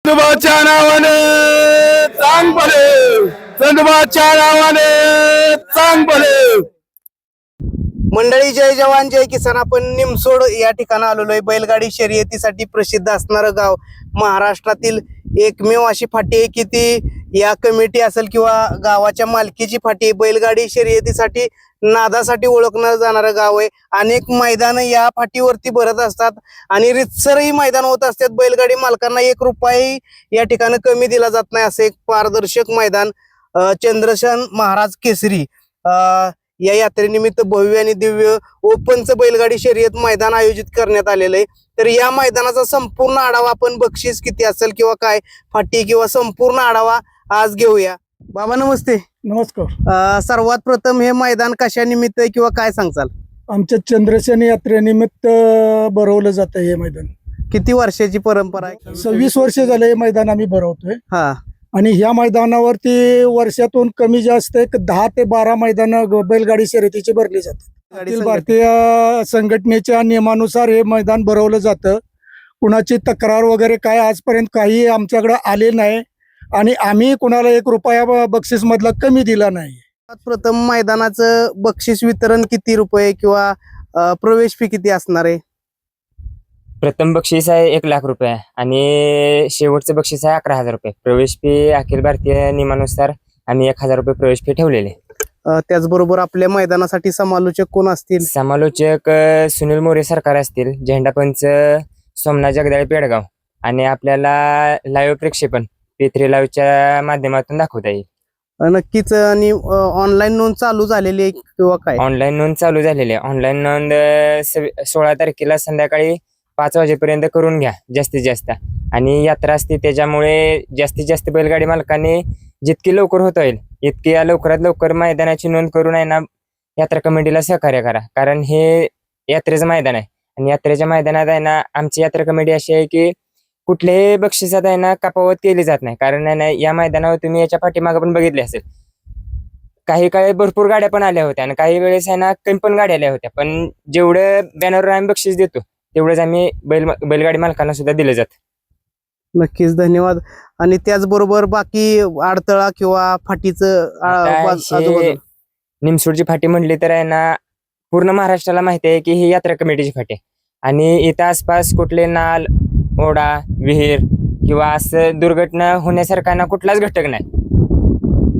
संतोबाच्या नावाने चांग भले, संतोबाच्या नावाने चांग भले. मंडळी, जय जवान जय किसान. आपण निमसोड या ठिकाणी आलेलो आहे. बैलगाडी शर्यतीसाठी प्रसिद्ध असणारं गाव, महाराष्ट्रातील एकमेव अशी फाटी आहे की ती या कमिटी असेल किंवा गावाच्या मालकीची फाटी आहे. बैलगाडी शर्यतीसाठी नादासाठी ओळखलं जाणारं गाव आहे. अनेक मैदान या फाटीवरती भरत असतात आणि रितसरही मैदान होत असतात. बैलगाडी मालकांना 1 रुपयाही या ठिकाणी कमी दिला जात नाही. असं एक पारदर्शक मैदान चंद्रसेन महाराज केसरी या यात्रेनिमित्त भव्य आणि दिव्य ओपनचं बैलगाडी शर्यत मैदान आयोजित करण्यात आलेलं आहे. तर या मैदानाचा संपूर्ण आढावा, आपण बक्षीस किती असेल किंवा काय फाटी किंवा संपूर्ण आढावा आज घेऊया. बाबा नमस्ते. नमस्कार. सर्वात प्रथम हे मैदान कशा निमित्त आहे किंवा काय सांगचाल? आमच्या चंद्रसेन यात्रेनिमित्त भरवलं जातं हे मैदान. किती वर्षाची परंपरा आहे? 26 वर्ष झाले हे मैदान आम्ही भरवतोय. हा. आणि ह्या मैदानावरती वर्षातून कमी जास्त एक 10 ते 12 मैदान बैलगाडी शर्यतीची भरली जातात. अखिल भारतीय संघटनेच्या नियमानुसार हे मैदान भरवलं जातं. कुणाची तक्रार वगैरे काय आजपर्यंत काही आमच्याकडे आले नाही आणि आम्ही कुणाला 1 रुपया बक्षीस मधला कमी दिला नाही. प्रथम मैदानाचं बक्षीस वितरण किती रुपये किंवा प्रवेश फी किती असणार आहे? प्रथम बक्षीस आहे 1,00,000 रुपये आणि शेवटचं बक्षीस आहे 11,000 रुपये. प्रवेश फी अखिल भारतीय नियमानुसार आम्ही 1,000 रुपये प्रवेश फी ठेवलेले. त्याचबरोबर आपल्या मैदानासाठी समालोचक कोण असतील? समालोचक सुनील मोरे सरकार असतील, झेंडापंच सोमनाथ जगदाळे पेडगाव आणि आपल्याला लाईव्ह प्रक्षेपण P3 लाईव्हच्या माध्यमातून दाखवता येईल. नक्कीच. आणि ऑनलाईन नोंद चालू झालेली आहे किंवा काय? ऑनलाईन नोंद चालू झालेली आहे. ऑनलाईन नोंद 16 तारखेला संध्याकाळी 5 वाजेपर्यंत करून घ्या जास्तीत जास्त. आणि यात्रा असते त्याच्यामुळे जास्तीत जास्त बैलगाडी मालकांनी जितकी लवकर होता येईल इतकी लवकरात लवकर मैदानाची नोंद करून आहे ना यात्रा कमिटीला सहकार्य करा. कारण हे यात्रेचं मैदान आहे आणि यात्रेच्या मैदानात आहे ना आमची यात्रा कमिटी अशी आहे की कुठल्याही बक्षिसात आहे ना कपावत केली जात नाही. कारण आहे ना या मैदानावर तुम्ही याच्या पाठीमागे पण बघितले असेल, काही काळी भरपूर गाड्या पण आल्या होत्या आणि काही वेळेस आहे ना कमी पण गाड्या आल्या होत्या. पण जेवढं बॅनरवर आम्ही बक्षीस देतो तेवढंच आम्ही बैलगाडी मालकांना सुद्धा दिलं जातं. नक्कीच, धन्यवाद. आणि त्याचबरोबर बाकी अडथळा किंवा फाटीचं निमसोडची फाटी म्हणली तर आहे ना पूर्ण महाराष्ट्राला माहिती आहे की ही यात्रा कमिटीची फाटी आहे आणि इथं आसपास कुठले नाल, ओढा, विहीर किंवा असं दुर्घटना होण्यासारखा ना कुठलाच घटक नाही.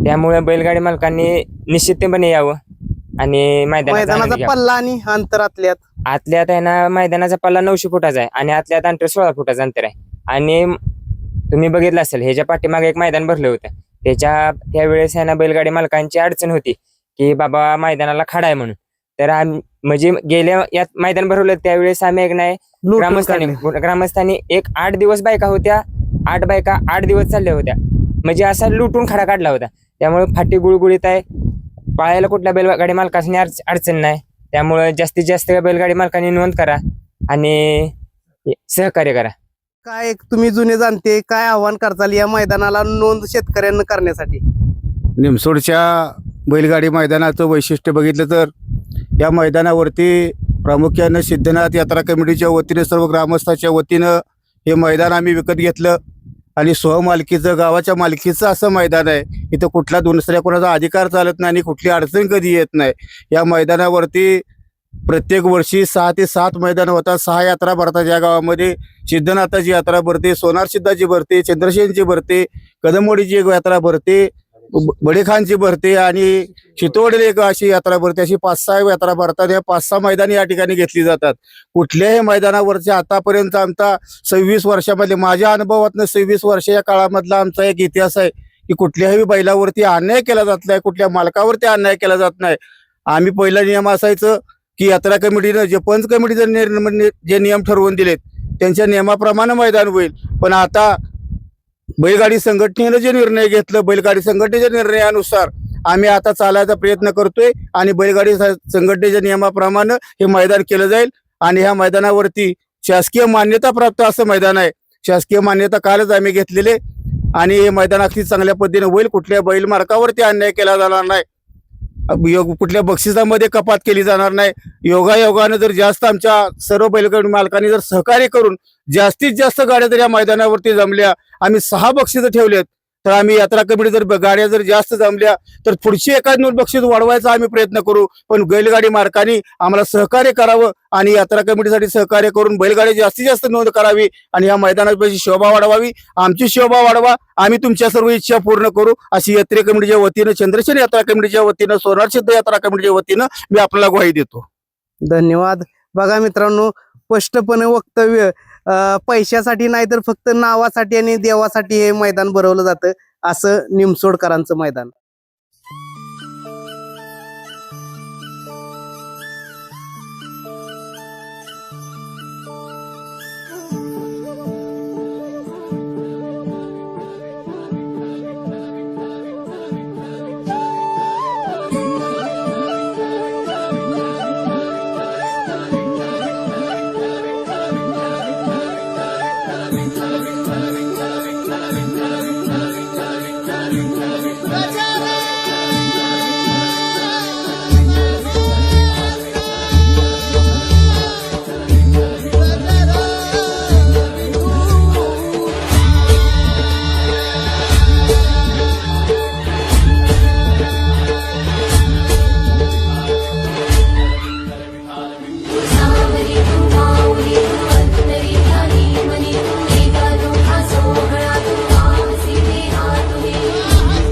त्यामुळे बैलगाडी मालकांनी निश्चितपणे यावं. आणि मैदानाचा पल्ला आणि अंतर आतल्यात आहे ना मैदानाचा पल्ला 900 फुटाचा आहे आणि आतल्यात अंतर 16 फुटाचं अंतर आहे. आणि तुम्ही बघितलं असेल ह्याच्या पाठीमागे एक मैदान भरलं होतं, त्यावेळेस आहे ना बैलगाडी मालकांची अडचण होती की बाबा मैदानाला खाडा आहे म्हणून. तर म्हणजे गेल्या यात मैदान भरवलं त्यावेळेस आम्ही एक नाही ग्रामस्थांनी एक 8 दिवस बायका होत्या, 8 बायका 8 दिवस चालल्या होत्या, म्हणजे असा लुटून खडा काढला होता. त्यामुळे फाटी गुळगुळीत आहे, पाळायला कुठल्या बैलगाडी मालकांनी अडचण नाही. त्यामुळे जास्तीत जास्त बैलगाडी मालकांनी नोंद करा आणि सहकार्य करा. काय तुम्ही जुने जाणते काय आव्हान करताल या मैदानाला नोंद शेतकऱ्यांना करण्यासाठी? निमसोडच्या बैलगाडी मैदानाचं वैशिष्ट्य बघितलं तर या मैदानावरती प्रामुख्यानं सिद्धनाथ यात्रा कमिटीच्या वतीने सर्व ग्रामस्थांच्या वतीनं हे मैदान आम्ही विकत घेतलं आणि स्वमालकीचं गावाच्या मालकीचं असं मैदान आहे. इथं कुठला दुसऱ्या कोणाचा अधिकार चालत नाही आणि कुठली अडचण कधी येत नाही. या मैदानावरती प्रत्येक वर्षी 6 ते 7 मैदान होतात. 6 यात्रा भरतात या गावामध्ये. सिद्धनाथाची यात्रा भरते, सोनार सिद्धाची भरते, चंद्रसेनची भरते, कदमवाडीची एक यात्रा भरते, बडेखानची भरते आणि चितोडीला एक अशी यात्रा भरते. अशी 5-6 यात्रा भरतात. या 5-6 मैदानी या ठिकाणी घेतली जातात. कुठल्याही मैदानावरचे आतापर्यंत आमचा 26 वर्षामध्ये माझ्या अनुभवातनं 26 वर्ष या काळामधला आमचा एक इतिहास आहे की कुठल्याही बैलावरती अन्याय केला जात नाही, कुठल्या मालकावरती अन्याय केला जात नाही. आम्ही पहिला नियम असायचं की यात्रा कमिटीनं जे पंच कमिटीचे जे नियम ठरवून दिलेत त्यांच्या नियमाप्रमाणे मैदान होईल. पण आता बैलगाडी संघटनेनं जे निर्णय घेतलं, बैलगाडी संघटनेच्या निर्णयानुसार आम्ही आता चालायचा प्रयत्न करतोय आणि बैलगाडी संघटनेच्या नियमाप्रमाणे हे मैदान केलं जाईल. आणि ह्या मैदानावरती शासकीय मान्यता प्राप्त असं मैदान आहे. शासकीय मान्यता कालच आम्ही घेतलेले आणि हे मैदान अगदी चांगल्या पद्धतीने होईल. कुठल्या बैल मार्कावरती अन्याय केला जाणार नाही. कुठल्या बक्षिसामध्ये कपात केली जाणार नाही. योगायोगानं जर जास्त आमच्या सर्व बैलगाडी मालकांनी जर सहकार्य करून जास्तीत जास्त गाड्या जर या मैदानावरती जमल्या, आम्ही 6 बक्षिसं ठेवलेत, तर आम्ही यात्रा कमिटी जर गाड्या जर जास्त जमल्या तर पुढची एखाद नोट बक्षीस वाढवायचा आम्ही प्रयत्न करू. पण बैलगाडी मालकांनी आम्हाला सहकार्य करावं आणि यात्रा कमिटीसाठी सहकार्य करून बैलगाडी जास्तीत जास्त नोंद करावी आणि या मैदानाची शोभा वाढवावी. आमची शोभा वाढवा, आम्ही तुमच्या सर्व इच्छा पूर्ण करू अशी यात्रा कमिटीच्या वतीनं, चंद्रसेन यात्रा कमिटीच्या वतीनं, सोनार सिद्ध यात्रा कमिटीच्या वतीनं मी आपल्याला ग्वाही देतो. धन्यवाद. बघा मित्रांनो, स्पष्टपणे वक्तव्य, पैशासाठी नाही तर फक्त नावासाठी आणि देवासाठी हे मैदान भरवलं जातं, असं निमसोडकरांचं मैदान.